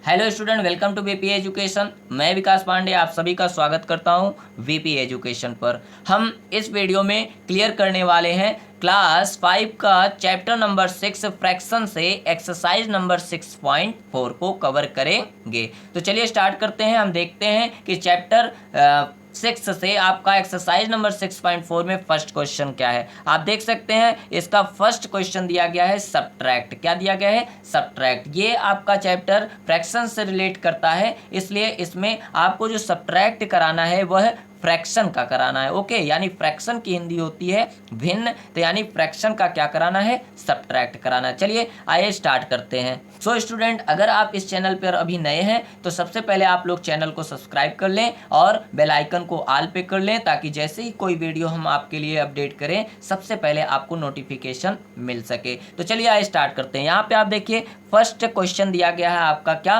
Hello student, welcome to VP education. मैं विकास पांडे आप सभी का स्वागत करता हूं वीपी एजुकेशन पर। हम इस वीडियो में क्लियर करने वाले हैं क्लास 5 का चैप्टर नंबर 6 फ्रैक्शन से एक्सरसाइज नंबर 6.4 को कवर करेंगे। तो चलिए स्टार्ट करते हैं। हम देखते हैं कि चैप्टर 6 से आपका एक्सरसाइज नंबर 6.4 में फर्स्ट क्वेश्चन क्या है। आप देख सकते हैं इसका फर्स्ट क्वेश्चन दिया गया है सब्ट्रैक्ट। क्या दिया गया है? सब्ट्रैक्ट। ये आपका चैप्टर फ्रैक्शन से रिलेट करता है, इसलिए इसमें आपको जो सब्ट्रैक्ट कराना है वह फ्रैक्शन का कराना है। ओके, यानी फ्रैक्शन की हिंदी होती है भिन्न, तो यानी फ्रैक्शन का क्या कराना है? सब्ट्रैक्ट कराना है। चलिए आइए स्टार्ट करते हैं। सो स्टूडेंट, अगर आप इस चैनल पर अभी नए हैं तो सबसे पहले आप लोग चैनल को सब्सक्राइब कर लें और बेल आइकन को ऑल पे कर लें, ताकि जैसे ही कोई वीडियो हम आपके लिए अपडेट करें सबसे पहले आपको नोटिफिकेशन मिल सके। तो चलिए आइए स्टार्ट करते हैं। यहाँ पे आप देखिए फर्स्ट क्वेश्चन दिया गया है आपका क्या?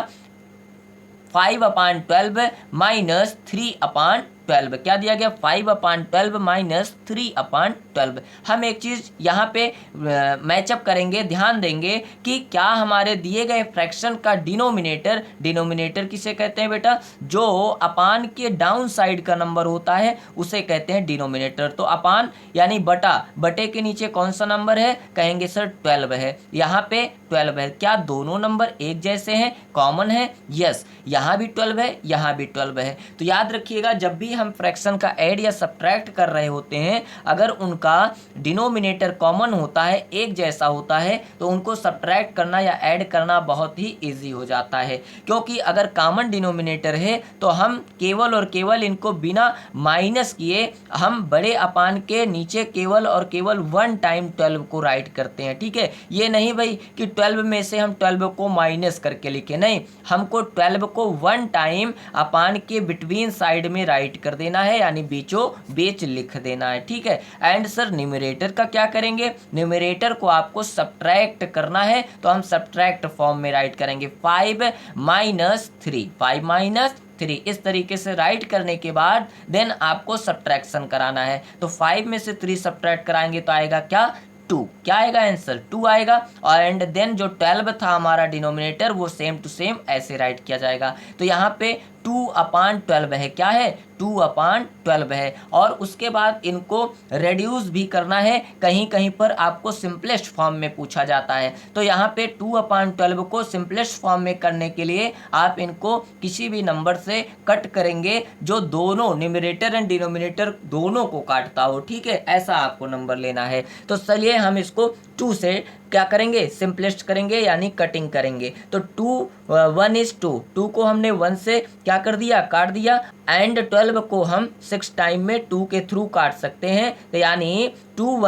5/12 माइनस 3/12। क्या दिया गया? 5/12 माइनस 3/12। हम एक चीज़ यहाँ पे मैचअप करेंगे, ध्यान देंगे कि क्या हमारे दिए गए फ्रैक्शन का डिनोमिनेटर किसे कहते हैं बेटा? जो अपान के डाउन साइड का नंबर होता है उसे कहते हैं डिनोमिनेटर। तो अपान यानी बटा, बटे के नीचे कौन सा नंबर है? कहेंगे सर 12 है। यहाँ पे 12 है। क्या दोनों नंबर एक जैसे हैं, कॉमन है? यस, यहाँ भी 12 है, यहाँ भी 12 है। तो याद रखिएगा, जब भी हम फ्रैक्शन का ऐड या सब्ट्रैक्ट कर रहे होते हैं, अगर उनका डिनोमिनेटर कॉमन होता है, एक जैसा होता है, तो उनको सब्ट्रैक्ट करना या ऐड करना बहुत ही ईजी हो जाता है। क्योंकि अगर कॉमन डिनोमिनेटर है तो हम केवल और केवल इनको बिना माइनस किए हम बड़े अपान के नीचे केवल और केवल 1 टाइम 12 को राइट करते हैं। ठीक है, ये नहीं भाई कि 12 में से हम 12 को माइनस करके लिखे, नहीं, हमको 12 को 1 टाइम अपान के बिटवीन साइड में राइट कर देना है, यानी बीचों बीच लिख देना है। ठीक है। एंड सर न्यूमरेटर का क्या करेंगे? न्यूमरेटर को आपको सब्ट्रैक्ट करना है, तो हम सब्ट्रैक्ट फॉर्म में राइट करेंगे 5 माइनस 3, 5 माइनस 3। इस तरीके से राइट करने के बाद देन आपको सब्ट्रैक्शन कराना है। तो 5 में से 3 सब्ट्रैक्ट कराएंगे तो आएगा क्या? 2। क्या आएगा आंसर? 2 आएगा। और एंड देन जो 12 था हमारा डिनोमिनेटर, वो सेम टू सेम ऐसे राइट किया जाएगा। तो यहाँ पे 2/12 है। क्या है? 2/12 है। और उसके बाद इनको रेड्यूस भी करना है, कहीं कहीं पर आपको सिंपलेस्ट फॉर्म में पूछा जाता है। तो यहाँ पे 2/12 को सिंपलेस्ट फॉर्म में करने के लिए आप इनको किसी भी नंबर से कट करेंगे जो दोनों न्यूमरेटर एंड डिनोमिनेटर दोनों को काटता हो। ठीक है, ऐसा आपको नंबर लेना है। तो चलिए हम इसको 2 से क्या करेंगे? सिंपलेस्ट करेंगे, यानी कटिंग करेंगे। तो 2 को हमने 1 से क्या कर दिया? काट दिया। एंड 12 को हम 6 टाइम में 2 के थ्रू काट सकते हैं, तो यानी 2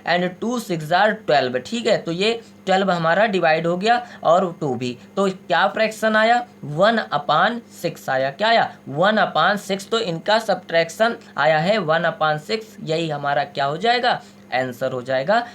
एंड 2 6 आर 12। ठीक है, तो ये 12 हमारा डिवाइड हो गया और 2 भी। तो क्या फ्रैक्शन आया? 1/6 आया। क्या आया? 1/6। तो इनका सब्ट्रैक्शन आया है 1/6। यही हमारा क्या हो जाएगा? आंसर हो जाएगा।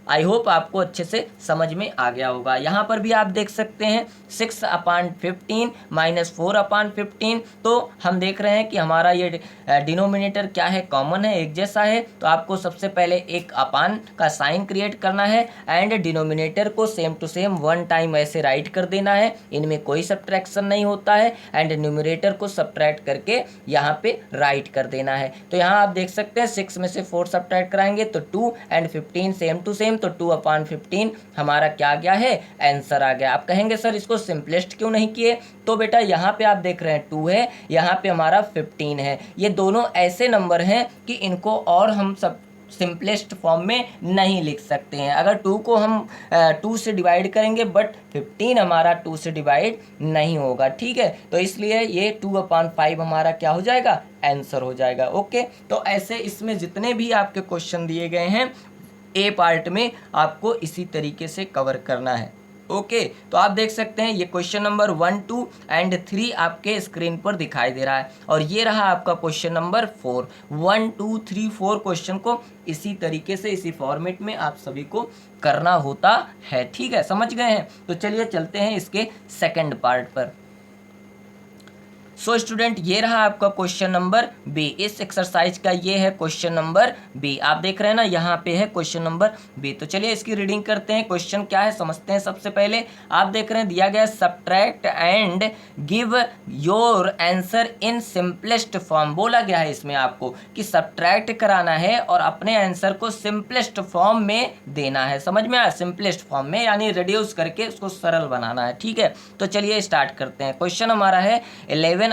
आई होप आपको अच्छे से समझ में आ गया होगा। यहाँ पर भी आप देख सकते हैं 6/15 माइनस 4/15। तो हम देख रहे हैं कि हमारा ये डिनोमिनेटर क्या है? कॉमन है, एक जैसा है। तो आपको सबसे पहले एक अपान का साइन क्रिएट करना है एंड डिनोमिनेटर को सेम टू सेम 1 टाइम ऐसे राइट कर देना है। इनमें कोई सब्ट्रैक्शन नहीं होता है। एंड न्यूमरेटर को सब्ट्रैक्ट करके यहाँ पे राइट कर देना है। तो यहाँ आप देख सकते हैं 6 में से 4 सब्ट्रैक्ट कराएंगे तो 2 एंड 15 सेम टू सेम। तो 2/15 हमारा क्या आ गया है? आंसर आ गया। आप कहेंगे सर इसको सिंपलेस्ट क्यों नहीं किए? तो बेटा यहाँ पे आप देख रहे हैं 2 है, यहाँ पे हमारा 15 है। ये दोनों ऐसे नंबर हैं कि इनको और हम सब सिंपलेस्ट फॉर्म में नहीं लिख सकते हैं। अगर 2 को हम 2 से डिवाइड करेंगे, बट 15 हमारा 2 से डिवाइड नहीं होगा। ठीक है, तो इसलिए ये 2/5 हमारा क्या हो जाएगा? आंसर हो जाएगा। ओके, तो ऐसे इसमें जितने भी आपके क्वेश्चन दिए गए हैं ए पार्ट में आपको इसी तरीके से कवर करना है। ओके, तो आप देख सकते हैं ये क्वेश्चन नंबर 1, 2 एंड 3 आपके स्क्रीन पर दिखाई दे रहा है। और ये रहा आपका क्वेश्चन नंबर 4। 1, 2, 3, 4 क्वेश्चन को इसी तरीके से, इसी फॉर्मेट में आप सभी को करना होता है। ठीक है, समझ गए हैं? तो चलिए चलते हैं इसके सेकंड पार्ट पर। सो स्टूडेंट ये रहा आपका क्वेश्चन नंबर बी। इस एक्सरसाइज का ये है क्वेश्चन नंबर बी। आप देख रहे हैं ना, यहाँ पे है क्वेश्चन नंबर बी। तो चलिए इसकी रीडिंग करते हैं, क्वेश्चन क्या है समझते हैं। सबसे पहले आप देख रहे हैं दिया गया subtract and give your answer in simplest form. बोला गया है इसमें आपको कि सब्ट्रैक्ट कराना है और अपने आंसर को सिंपलेस्ट फॉर्म में देना है। समझ में आया? सिंपलेस्ट फॉर्म में यानी रिड्यूस करके उसको सरल बनाना है। ठीक है, तो चलिए स्टार्ट करते हैं। क्वेश्चन हमारा है 11/16 - 1/8।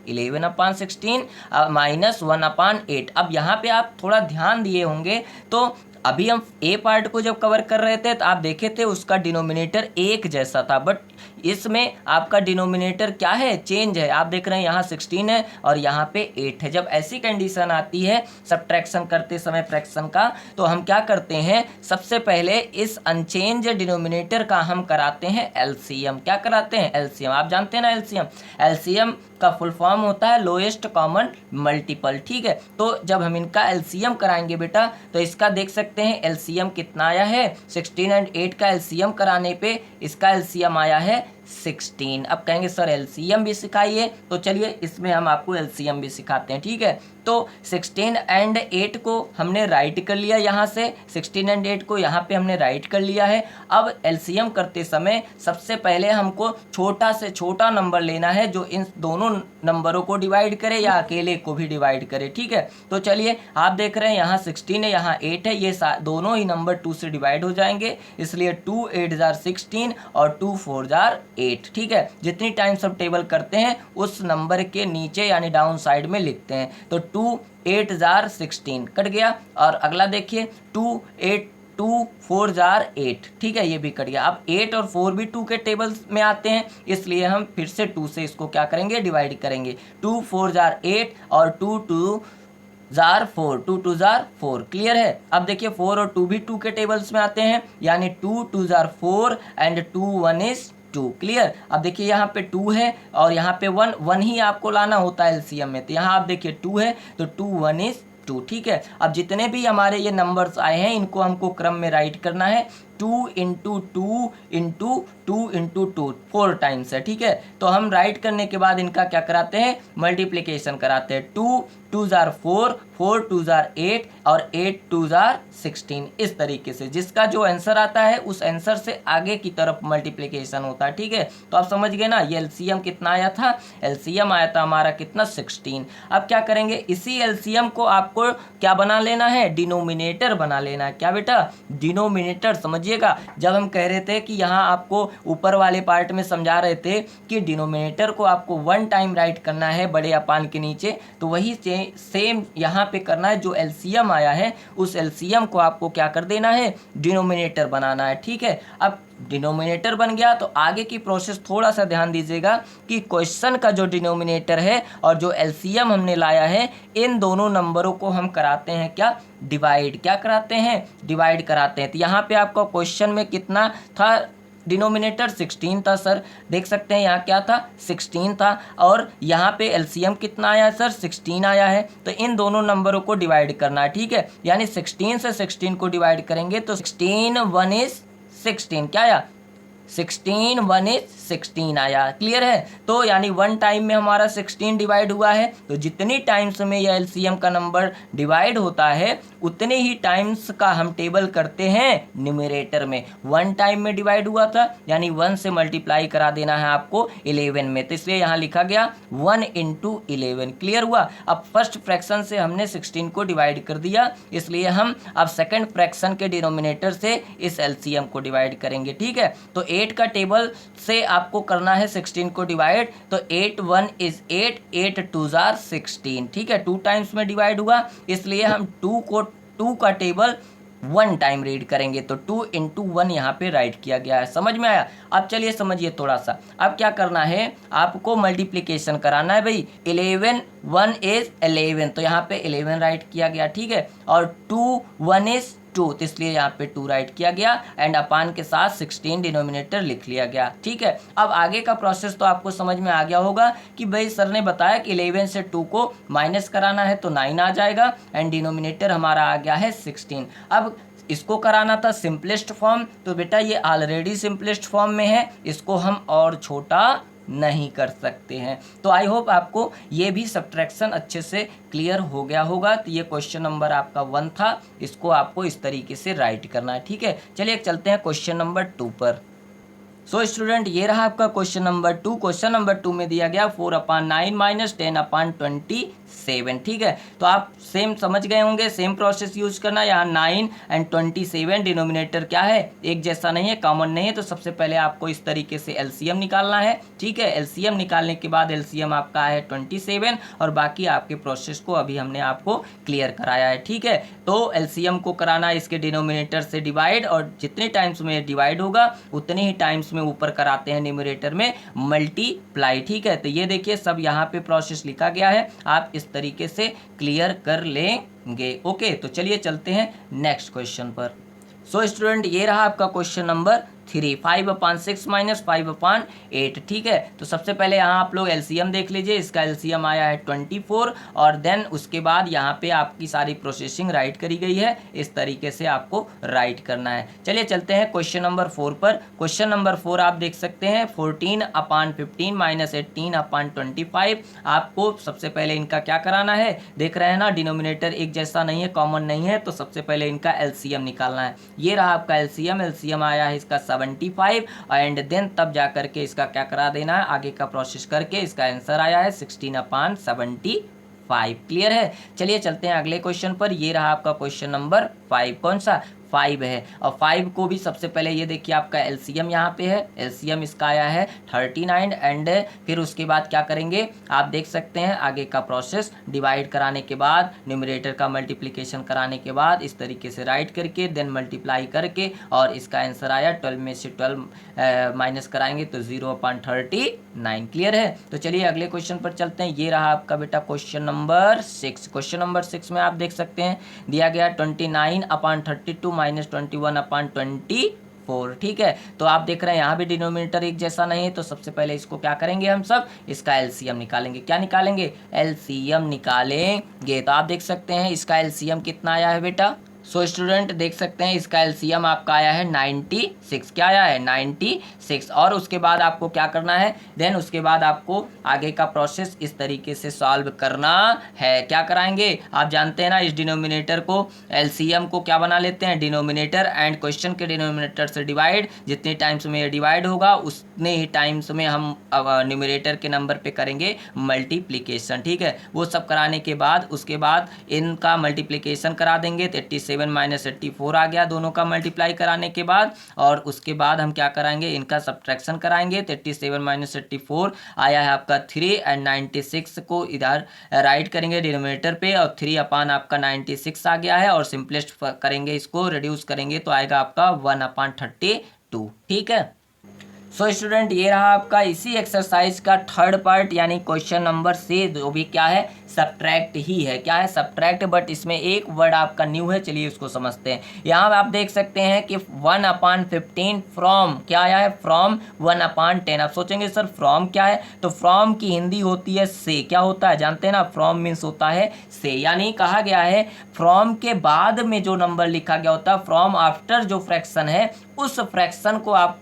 11/16 -1/8। अब यहाँ पे आप थोड़ा ध्यान दिए होंगे तो अभी हम ए पार्ट को जब कवर कर रहे थे तो आप देखे थे उसका डिनोमिनेटर एक जैसा था, बट इसमें आपका डिनोमिनेटर क्या है, चेंज है। आप देख रहे हैं यहाँ 16 है और यहाँ पे 8 है। जब ऐसी कंडीशन आती है सब्ट्रैक्शन करते समय फ्रैक्शन का, तो हम क्या करते हैं, सबसे पहले इस अनचेंज डिनोमिनेटर का हम कराते हैं एलसीएम। क्या कराते हैं? एलसीएम। आप जानते हैं ना एलसीएम? एलसीएम का फुल फॉर्म होता है लोएस्ट कॉमन मल्टीपल। ठीक है, तो जब हम इनका एलसीएम कराएंगे बेटा, तो इसका देख सकते हैं एलसीएम कितना आया है, 16 और 8 का एलसीएम कराने पे इसका एलसीएम आया है 16। अब कहेंगे सर एलसीएम भी सिखाइए, तो चलिए इसमें हम आपको एलसीएम भी सिखाते हैं। ठीक है, तो 16 और 8 को हमने राइट कर लिया, यहाँ से 16 और 8 को यहाँ पे हमने राइट कर लिया है। अब एलसीएम करते समय सबसे पहले हमको छोटा से छोटा नंबर लेना है जो इन दोनों नंबरों को डिवाइड करे या अकेले को भी डिवाइड करे। ठीक है, तो चलिए आप देख रहे हैं यहाँ 16 है, यहाँ 8 है, ये दोनों ही नंबर 2 से डिवाइड हो जाएंगे, इसलिए 2 8 जार 16 और 2 4 जार 8। ठीक है, जितनी टाइम्स हम टेबल करते हैं उस नंबर के नीचे यानी डाउन साइड में लिखते हैं। तो 2 8 जार 16 कट गया, और अगला देखिए 2 4 जार 8। ठीक है, ये भी कट गया। अब 8 और 4 भी 2 के टेबल्स में आते हैं, इसलिए हम फिर से 2 से इसको क्या करेंगे, डिवाइड करेंगे। 2 4 जार 8 और 2 2 जार 4, 2 2 जार 4। क्लियर है? अब देखिए 4 और 2 भी 2 के टेबल्स में आते हैं, यानी 2 2 जार 4 एंड 2 1 इज 2। क्लियर? अब देखिए यहाँ पे 2 है और यहाँ पे 1 1 ही आपको लाना होता है एलसीएम में, तो यहाँ आप देखिए 2 है तो 2 1 इज 2। ठीक है, अब जितने भी हमारे ये नंबर्स आए हैं इनको हमको क्रम में राइट करना है। 2 इंटू 2 इंटू 2 इंटू 2 4 टाइम्स है। ठीक है, तो हम राइट करने के बाद इनका क्या कराते हैं, मल्टीप्लिकेशन कराते हैं। 2 2 जार 4, 4 2 जार 8 और 8 2 जार 16। इस तरीके से जिसका जो आंसर आता है उस आंसर से आगे की तरफ मल्टीप्लिकेशन होता है। ठीक है, तो आप समझ गए ना, ये एलसीएम कितना आया था, एलसीएम आया था हमारा कितना, 16। अब क्या करेंगे, इसी एलसीएम को आपको क्या बना लेना है, डिनोमिनेटर बना लेना है। क्या बेटा, डिनोमिनेटर। समझिएगा, जब हम कह रहे थे कि यहाँ आपको ऊपर वाले पार्ट में समझा रहे थे कि डिनोमिनेटर को आपको 1 टाइम राइट करना है बड़े अपान के नीचे, तो वही सेम यहाँ पे करना है। जो एलसीएम आया है उस एलसीएम को आपको क्या कर देना है, डिनोमिनेटर बनाना है। ठीक है, अब डिनोमिनेटर बन गया तो आगे की प्रोसेस थोड़ा सा ध्यान दीजिएगा कि क्वेश्चन का जो डिनोमिनेटर है और जो एलसीएम हमने लाया है, इन दोनों नंबरों को हम कराते हैं क्या, डिवाइड। क्या कराते हैं, डिवाइड कराते हैं। तो यहाँ पे आपका क्वेश्चन में कितना था, डिनोमिनेटर 16 था सर, देख सकते हैं यहाँ क्या था, 16 था, और यहाँ पे एलसीएम कितना आया है सर, 16 आया है। तो इन दोनों नंबरों को डिवाइड करना है। ठीक है, यानी 16 से 16 को डिवाइड करेंगे तो 16 1 इज 16। क्या आया, 16 1 इज 16 आया। क्लियर है? तो यानी 1 टाइम में हमारा 16 डिवाइड हुआ है, तो जितनी टाइम्स में यह एलसीएम का नंबर डिवाइड होता है उतने ही टाइम्स का हम टेबल करते हैं न्यूमरेटर में। 1 टाइम में डिवाइड हुआ था यानी 1 से मल्टीप्लाई करा देना है आपको 11 में, तो इसलिए यहाँ लिखा गया 1 इंटू 11। क्लियर हुआ? अब फर्स्ट फ्रैक्शन से हमने 16 को डिवाइड कर दिया, इसलिए हम अब सेकंड फ्रैक्शन के डिनोमिनेटर से इस एलसीएम को डिवाइड करेंगे। ठीक है, तो 8 का टेबल से आपको करना है 16 को डिवाइड, तो 8 1 इज 8, 8 2 जार 16। ठीक है, 2 टाइम्स में डिवाइड हुआ, इसलिए हम 2 का टेबल 1 टाइम रीड करेंगे, तो 2 इंटू 1 यहाँ पे राइट किया गया है। समझ में आया? अब चलिए समझिए थोड़ा सा, अब क्या करना है, आपको मल्टीप्लिकेशन कराना है भाई। 11 1 इज 11, तो यहाँ पे 11 राइट किया गया। ठीक है, और 2 1 इज 2, तो इसलिए यहाँ पे 2 राइट किया गया, एंड अपान के साथ 16 डिनोमिनेटर लिख लिया गया। ठीक है, अब आगे का प्रोसेस तो आपको समझ में आ गया होगा कि भाई सर ने बताया कि 11 से 2 को माइनस कराना है तो 9 आ जाएगा, एंड डिनोमिनेटर हमारा आ गया है 16। अब इसको कराना था सिंपलेस्ट फॉर्म, तो बेटा ये ऑलरेडी सिंपलेस्ट फॉर्म में है, इसको हम और छोटा नहीं कर सकते हैं। तो आई होप आपको ये भी सब्ट्रैक्शन अच्छे से क्लियर हो गया होगा। तो ये क्वेश्चन नंबर आपका 1 था, इसको आपको इस तरीके से राइट करना है। ठीक है, चलिए चलते हैं क्वेश्चन नंबर 2 पर। सो स्टूडेंट ये रहा आपका क्वेश्चन नंबर 2। क्वेश्चन नंबर 2 में दिया गया 4/9 माइनस 10/27। ठीक है, तो आप सेम समझ गए होंगे, सेम प्रोसेस यूज करना। यहाँ 9 एंड 27 डिनोमिनेटर क्या है, एक जैसा नहीं है, कॉमन नहीं है। तो सबसे पहले आपको इस तरीके से एलसीएम निकालना है। ठीक है, एलसीएम निकालने के बाद एलसीएम आपका है 27 और बाकी आपके प्रोसेस को अभी हमने आपको क्लियर कराया है। ठीक है, तो एलसीएम को कराना इसके डिनोमिनेटर से डिवाइड, और जितने टाइम्स में डिवाइड होगा उतने ही टाइम्स में ऊपर कराते हैं न्यूमरेटर में मल्टीप्लाई। ठीक है, तो ये देखिए सब यहाँ पे प्रोसेस लिखा गया है, आप इस तरीके से क्लियर कर लेंगे। ओके, तो चलिए चलते हैं नेक्स्ट क्वेश्चन पर। सो स्टूडेंट ये रहा आपका क्वेश्चन नंबर 3, 5/6 माइनस 5/8। ठीक है, तो सबसे पहले यहाँ आप लोग एलसीएम देख लीजिए। इसका एलसीएम आया है 24 और देन उसके बाद यहाँ पे आपकी सारी प्रोसेसिंग राइट करी गई है, इस तरीके से आपको राइट करना है। चलिए चलते हैं क्वेश्चन नंबर 4 पर। क्वेश्चन नंबर 4 आप देख सकते हैं 14/15 माइनस 18/25। आपको सबसे पहले इनका क्या कराना है, देख रहे हैं ना, डिनोमिनेटर एक जैसा नहीं है, कॉमन नहीं है, तो सबसे पहले इनका एलसीएम निकालना है। ये रहा आपका एलसीएम। एलसीएम आया है इसका 75 एंड देन तब जा करके इसका क्या करा देना है, आगे का प्रोसेस करके इसका आंसर आया है 16/75। क्लियर है, चलिए चलते हैं अगले क्वेश्चन पर। ये रहा आपका क्वेश्चन नंबर 5। कौन सा, 5 है। और 5 को भी सबसे पहले ये देखिए आपका एलसीएम यहाँ पे है, एलसीएम इसका आया है 39 एंड फिर उसके बाद क्या करेंगे, आप देख सकते हैं आगे का प्रोसेस, डिवाइड कराने के बाद न्यूमरेटर का मल्टीप्लिकेशन कराने के बाद इस तरीके से राइट करके देन मल्टीप्लाई करके, और इसका आंसर आया 12 में से 12 माइनस कराएंगे तो 0/39। क्लियर है, तो चलिए अगले क्वेश्चन पर चलते हैं। ये रहा आपका बेटा क्वेश्चन नंबर 6। क्वेश्चन नंबर 6 में आप देख सकते हैं दिया गया 29/32 माइनस 21/24। ठीक है, तो आप देख रहे हैं यहाँ भी डिनोमिनेटर एक जैसा नहीं है, तो सबसे पहले इसको क्या करेंगे, हम सब इसका एलसीएम निकालेंगे। क्या निकालेंगे, एलसीएम निकालेंगे। तो आप देख सकते हैं इसका एलसीएम कितना आया है बेटा। सो स्टूडेंट देख सकते हैं इसका एलसीएम आपका आया है 96। क्या आया है, 96। और उसके बाद आपको क्या करना है, देन उसके बाद आपको आगे का प्रोसेस इस तरीके से सॉल्व करना है। क्या कराएंगे, आप जानते हैं ना, इस डिनोमिनेटर को, एलसीएम को क्या बना लेते हैं, डिनोमिनेटर, एंड क्वेश्चन के डिनोमिनेटर से डिवाइड। जितने टाइम्स में ये डिवाइड होगा उतने ही टाइम्स में हम न्यूमरेटर के नंबर पे करेंगे मल्टीप्लिकेशन। ठीक है, वो सब कराने के बाद उसके बाद इनका मल्टीप्लिकेशन करा देंगे तो 87 माइनस 84 आ गया दोनों का मल्टीप्लाई कराने के बाद। और उसके बाद हम क्या कराएंगे, इनका सब्ट्रैक्शन कराएंगे तो 87 माइनस 84 आया है आपका 3 एंड 96 को इधर राइट करेंगे डिनोमिनेटर पे, और 3 अपान आपका 96 आ गया है, और सिंपलेस्ट करेंगे, इसको रिड्यूस करेंगे तो आएगा आपका 1/32। ठीक है, सो स्टूडेंट ये रहा आपका इसी एक्सरसाइज का थर्ड पार्ट, यानी क्वेश्चन नंबर से जो भी क्या है, सब्ट्रैक्ट ही है। क्या है, सब्ट्रैक्ट, बट इसमें एक वर्ड आपका न्यू है, चलिए उसको समझते हैं। यहाँ आप देख सकते हैं कि 1/15 फ्रॉम क्या आया है, फ्रॉम 1/10। आप सोचेंगे सर फ्रॉम क्या है, तो फ्रॉम की हिंदी होती है से। क्या होता है जानते हैं ना, फ्रॉम मीन्स होता है से, यानी कहा गया है फ्रॉम के बाद में जो नंबर लिखा गया होता है, फ्रॉम आफ्टर जो फ्रैक्शन है, उस फ्रैक्शन को आप,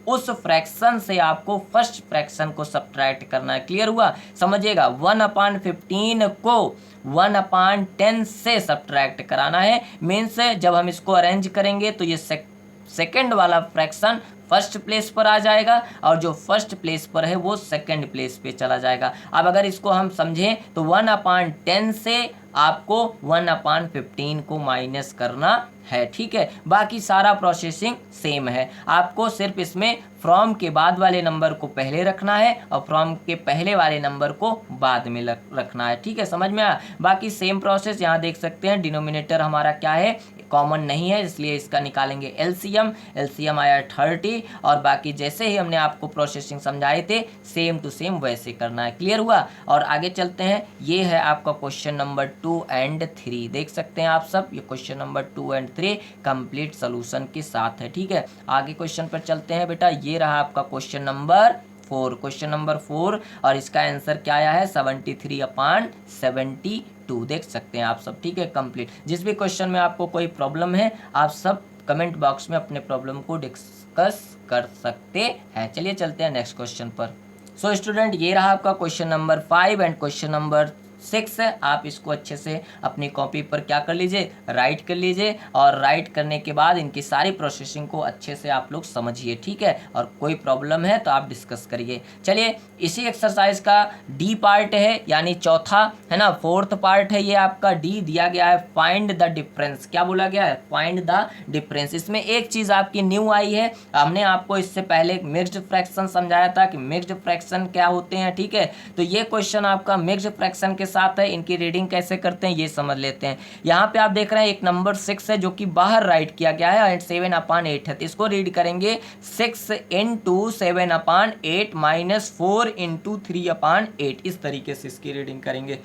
उस फ्रैक्शन से आपको फर्स्ट फ्रैक्शन को सब्ट्रैक्ट करना है। क्लियर हुआ, समझिएगा, 1/15 को 1/10 से सब्ट्रैक्ट कराना है। मीन्स जब हम इसको अरेंज करेंगे तो ये सेकंड वाला फ्रैक्शन फर्स्ट प्लेस पर आ जाएगा, और जो फर्स्ट प्लेस पर है वो सेकंड प्लेस पे चला जाएगा। अब अगर इसको हम समझें तो 1/10 से आपको 1/15 को माइनस करना है। ठीक है, बाकी सारा प्रोसेसिंग सेम है, आपको सिर्फ इसमें फ्रॉम के बाद वाले नंबर को पहले रखना है और फ्रॉम के पहले वाले नंबर को बाद में रखना है। ठीक है, समझ में आया, बाकी सेम प्रोसेस। यहाँ देख सकते हैं डिनोमिनेटर हमारा क्या है, कॉमन नहीं है, इसलिए इसका निकालेंगे एलसीएम। एलसीएम आया 30, और बाकी जैसे ही हमने आपको प्रोसेसिंग समझाए थे सेम टू सेम वैसे करना है। क्लियर हुआ, और आगे चलते हैं। ये है आपका क्वेश्चन नंबर 2 एंड 3, देख सकते हैं आप सब, ये question number 2 and 3 complete solution के साथ है। ठीक है, आगे क्वेश्चन पर चलते हैं बेटा। ये रहा आपका क्वेश्चन नंबर 4। क्वेश्चन नंबर 4, और इसका आंसर क्या आया है, 73/72, देख सकते हैं आप सब। ठीक है, कंप्लीट। जिस भी क्वेश्चन में आपको कोई प्रॉब्लम है आप सब कमेंट बॉक्स में अपने प्रॉब्लम को डिस्कस कर सकते हैं। चलिए चलते हैं नेक्स्ट क्वेश्चन पर। सो स्टूडेंट ये रहा आपका question number 5 and question number 6 है। आप इसको अच्छे से अपनी कॉपी पर क्या कर लीजिए, राइट कर लीजिए, और राइट करने के बाद इनकी सारी प्रोसेसिंग को अच्छे से आप लोग समझिए, ठीक है। और कोई प्रॉब्लम है तो आप डिस्कस करिए। चलिए इसी एक्सरसाइज का डी पार्ट है, यानी चौथा है ना, फोर्थ पार्ट है ये आपका। डी दिया गया है फाइंड द डिफरेंस। क्या बोला गया है, फाइंड द डिफरेंस। इसमें एक चीज आपकी न्यू आई है, हमने आपको इससे पहले मिक्स्ड फ्रैक्शन समझाया था कि मिक्स्ड फ्रैक्शन क्या होते हैं, ठीक है। तो ये क्वेश्चन आपका मिक्स्ड फ्रैक्शन के साथ है, इनकी रीडिंग कैसे करते हैं ये समझ लेते हैं। यहाँ पे आप देख रहे हैं एक नंबर 6 है जो कि बाहर राइट किया गया है एंड 7/8 है, तो इसको रीड करेंगे 6 × 7/8 माइनस 4 × 3/8, इस तरीके से इसकी रीडिंग करेंगे,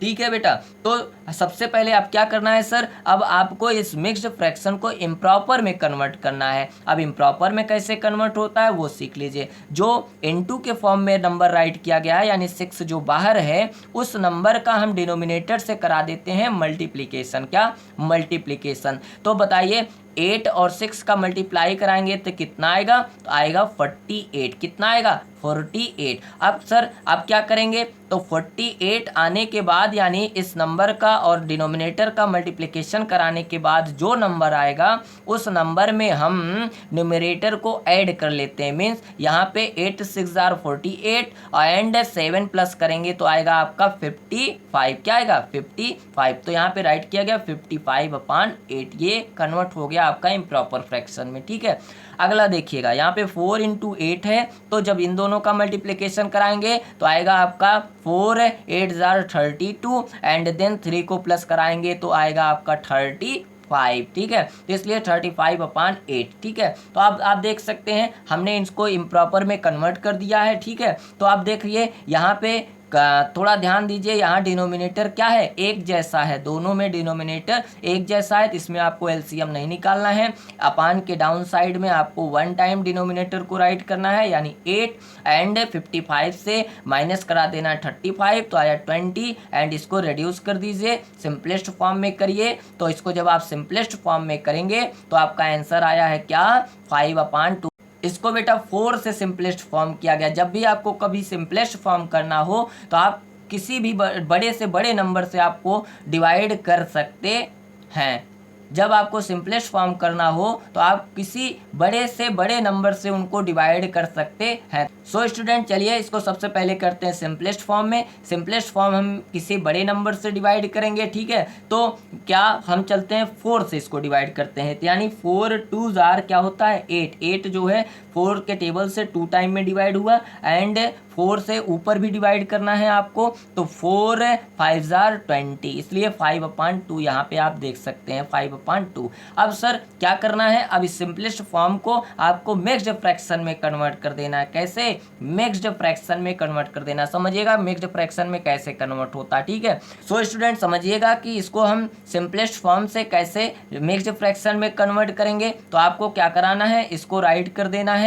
ठीक है बेटा। तो सबसे पहले आप क्या करना है सर, अब आपको इस मिक्स्ड फ्रैक्शन को इम्प्रॉपर में कन्वर्ट करना है। अब इम्प्रॉपर में कैसे कन्वर्ट होता है वो सीख लीजिए। जो इनटू के फॉर्म में नंबर राइट किया गया है, यानी 6 जो बाहर है, उस नंबर का हम डिनोमिनेटर से करा देते हैं मल्टीप्लीकेशन। क्या, मल्टीप्लीकेशन। तो बताइए 8 और 6 का मल्टीप्लाई कराएंगे तो कितना आएगा, तो आएगा 48। कितना आएगा, 48। अब सर आप क्या करेंगे, तो 48 आने के बाद यानी इस नंबर का और डिनोमिनेटर का मल्टीप्लिकेशन कराने के बाद जो नंबर आएगा उस नंबर में हम न्यूमरेटर को ऐड कर लेते हैं। मीन्स यहाँ पे 8 6 आर 48 एंड 7 प्लस करेंगे तो आएगा आपका 55। क्या आएगा, 55। तो यहाँ पे राइट किया गया 55/8, ये कन्वर्ट हो गया आपका इम्प्रॉपर फ्रैक्शन में, ठीक है। अगला देखिएगा, यहाँ पे 4 × 8 है, तो जब इन दोनों का मल्टीप्लिकेशन कराएंगे तो आएगा आपका 4 8 32 एंड देन 3 को प्लस कराएंगे तो आएगा आपका 35, ठीक है। तो इसलिए 35/8, ठीक है। तो आप देख सकते हैं हमने इसको इम्प्रॉपर में कन्वर्ट कर दिया है, ठीक है। तो आप देखिए यहाँ पे थोड़ा ध्यान दीजिए, यहाँ डिनोमिनेटर क्या है, एक जैसा है, दोनों में डिनोमिनेटर एक जैसा है, तो इसमें आपको एलसीएम नहीं निकालना है। अपान के डाउन साइड में आपको 1 टाइम डिनोमिनेटर को राइट करना है, यानी 8 एंड 55 से माइनस करा देना 35, तो आया 20 एंड इसको रिड्यूस कर दीजिए, सिंपलेस्ट फॉर्म में करिए। तो इसको जब आप सिंपलेस्ट फॉर्म में करेंगे तो आपका आंसर आया है क्या, 5/2। इसको बेटा 4 से सिंपलेस्ट फॉर्म किया गया। जब भी आपको कभी सिंपलेस्ट फॉर्म करना हो तो आप किसी भी बड़े से बड़े नंबर से आपको डिवाइड कर सकते हैं। जब आपको सिंपलेस्ट फॉर्म करना हो तो आप किसी बड़े से बड़े नंबर से उनको डिवाइड कर सकते हैं। सो स्टूडेंट चलिए इसको सबसे पहले करते हैं सिंपलेस्ट फॉर्म में। सिंपलेस्ट फॉर्म हम किसी बड़े नंबर से डिवाइड करेंगे, ठीक है। तो क्या हम चलते हैं 4 से इसको डिवाइड करते हैं, यानी 4 2 जार क्या होता है 8। 8 जो है 4 के टेबल से 2 टाइम में डिवाइड हुआ एंड 4 से ऊपर भी डिवाइड करना है आपको, तो 4 5 जार 20, इसलिए 5/2 यहाँ पे आप देख सकते हैं 5/2। अब सर क्या करना है, अब इस सिंपलेस्ट फॉर्म को आपको मिक्स्ड फ्रैक्शन में कन्वर्ट कर देना है। कैसे, मिक्स्ड फ्रैक्शन में कन्वर्ट कर देना। समझिएगा मिक्स्ड फ्रैक्शन में कैसे कन्वर्ट होता है, ठीक है। सो स्टूडेंट समझिएगा कि इसको हम सिंपलेस्ट फॉर्म से कैसे मिक्स्ड फ्रैक्शन में कन्वर्ट करेंगे। तो आपको क्या कराना है, इसको राइट कर देना है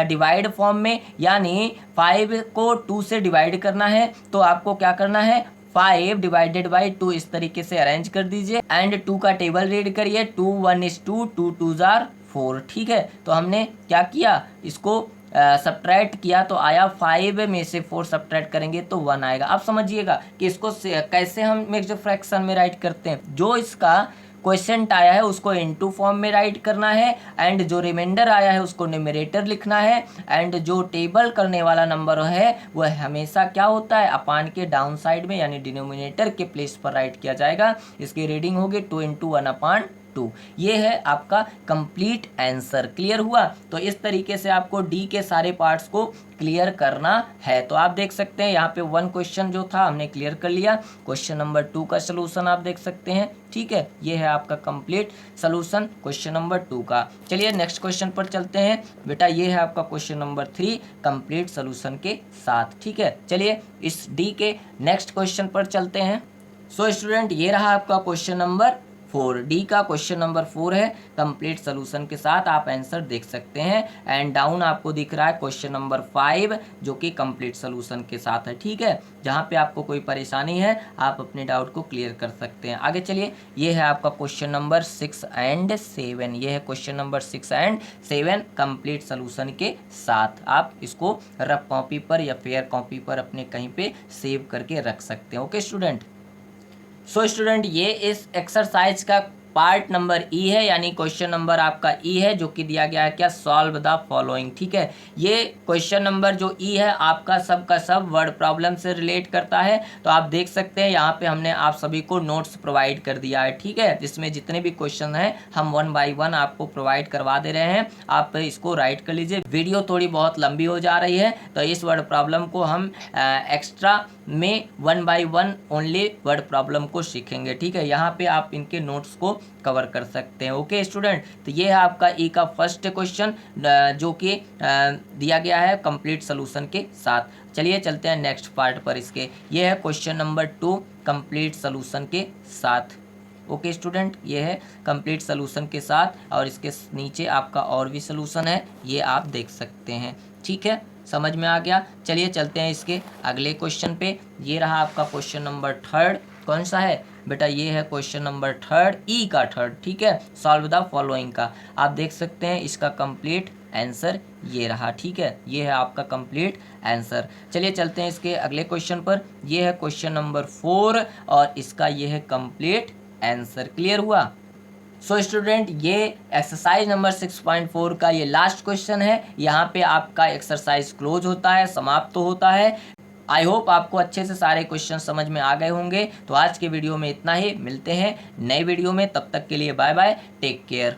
डिवाइड फॉर्म में, यानी 5 को 2 से डिवाइड करना है। तो आपको क्या करना है, 5 / 2 इस तरीके से अरेंज कर दीजिए एंड 2 का टेबल रीड करिए, 2 1 is 2, 2 2 जार 4, ठीक है। तो हमने क्या किया, इसको सब्ट्रैक्ट किया तो आया 5 में से 4 सब्ट्रैक्ट करेंगे तो 1 आएगा। अब समझिएगा कि इसको कैसे हम मिक्स्ड फ्रैक्शन में राइट करते हैं। जो इसका क्वेश्चन आया है उसको इनटू फॉर्म में राइट करना है एंड जो रिमाइंडर आया है उसको न्यूमरेटर लिखना है एंड जो टेबल करने वाला नंबर है वह हमेशा क्या होता है, अपान के डाउन साइड में यानी डिनोमिनेटर के प्लेस पर राइट किया जाएगा। इसकी रीडिंग होगी 2 × 1/2। ये है आपका कंप्लीट आंसर। क्लियर हुआ। तो इस तरीके से आपको डी के सारे पार्ट्स को क्लियर करना है। तो आप देख सकते हैं यहाँ पे 1 क्वेश्चन जो था हमने क्लियर कर लिया। क्वेश्चन नंबर 2 का सलूशन आप देख सकते हैं, ठीक है। ये है आपका कंप्लीट सलूशन क्वेश्चन नंबर 2 का। चलिए नेक्स्ट क्वेश्चन पर चलते हैं बेटा। ये है आपका क्वेश्चन नंबर 3 कंप्लीट सलूशन के साथ, ठीक है। चलिए इस डी के नेक्स्ट क्वेश्चन पर चलते हैं। सो स्टूडेंट ये रहा आपका क्वेश्चन नंबर 4। डी का क्वेश्चन नंबर 4 है, कंप्लीट सोल्यूशन के साथ आप आंसर देख सकते हैं। एंड डाउन आपको दिख रहा है क्वेश्चन नंबर 5 जो कि कंप्लीट सोल्यूशन के साथ है। ठीक है, जहां पे आपको कोई परेशानी है आप अपने डाउट को क्लियर कर सकते हैं। आगे चलिए, ये है आपका क्वेश्चन नंबर 6 एंड 7। ये है question number 6 and 7 complete solution के साथ। आप इसको रफ कॉपी पर या फेयर कॉपी पर अपने कहीं पे सेव करके रख सकते हैं। ओके स्टूडेंट, सो स्टूडेंट ये इस एक्सरसाइज का पार्ट नंबर ई है, यानी क्वेश्चन नंबर आपका ई है जो कि दिया गया है क्या, सॉल्व द फॉलोइंग। ठीक है, ये क्वेश्चन नंबर जो ई है आपका सब का सब वर्ड प्रॉब्लम से रिलेट करता है। तो आप देख सकते हैं यहाँ पे हमने आप सभी को नोट्स प्रोवाइड कर दिया है। ठीक है, जिसमें जितने भी क्वेश्चन हैं हम 1 बाय 1 आपको प्रोवाइड करवा दे रहे हैं। आप इसको राइट कर लीजिए। वीडियो थोड़ी बहुत लंबी हो जा रही है तो इस वर्ड प्रॉब्लम को हम एक्स्ट्रा में 1 बाय 1 ओनली वर्ड प्रॉब्लम को सीखेंगे। ठीक है, यहाँ पे आप इनके नोट्स को कवर कर सकते हैं। ओके स्टूडेंट, तो ये है आपका ई का फर्स्ट क्वेश्चन जो कि दिया गया है कंप्लीट सोल्यूशन के साथ। चलिए चलते हैं नेक्स्ट पार्ट पर इसके। ये है क्वेश्चन नंबर 2 कंप्लीट सोल्यूशन के साथ। ओके स्टूडेंट, ये है कंप्लीट सोल्यूशन के साथ और इसके नीचे आपका और भी सोल्यूशन है, ये आप देख सकते हैं। ठीक है, समझ में आ गया। चलिए चलते हैं इसके अगले क्वेश्चन पे। ये रहा आपका क्वेश्चन नंबर 3। कौन सा है बेटा, ये है क्वेश्चन नंबर 3, ई का 3। ठीक है, सॉल्व द फॉलोइंग का। आप देख सकते हैं इसका कंप्लीट आंसर ये रहा। ठीक है, ये है आपका कंप्लीट आंसर। चलिए चलते हैं इसके अगले क्वेश्चन पर। ये है क्वेश्चन नंबर 4 और इसका ये है कंप्लीट आंसर। क्लियर हुआ। सो स्टूडेंट, ये एक्सरसाइज नंबर 6.4 का ये लास्ट क्वेश्चन है। यहाँ पे आपका एक्सरसाइज क्लोज होता है, समाप्त तो होता है। आई होप आपको अच्छे से सारे क्वेश्चन समझ में आ गए होंगे। तो आज के वीडियो में इतना ही, मिलते हैं नए वीडियो में, तब तक के लिए बाय बाय, टेक केयर।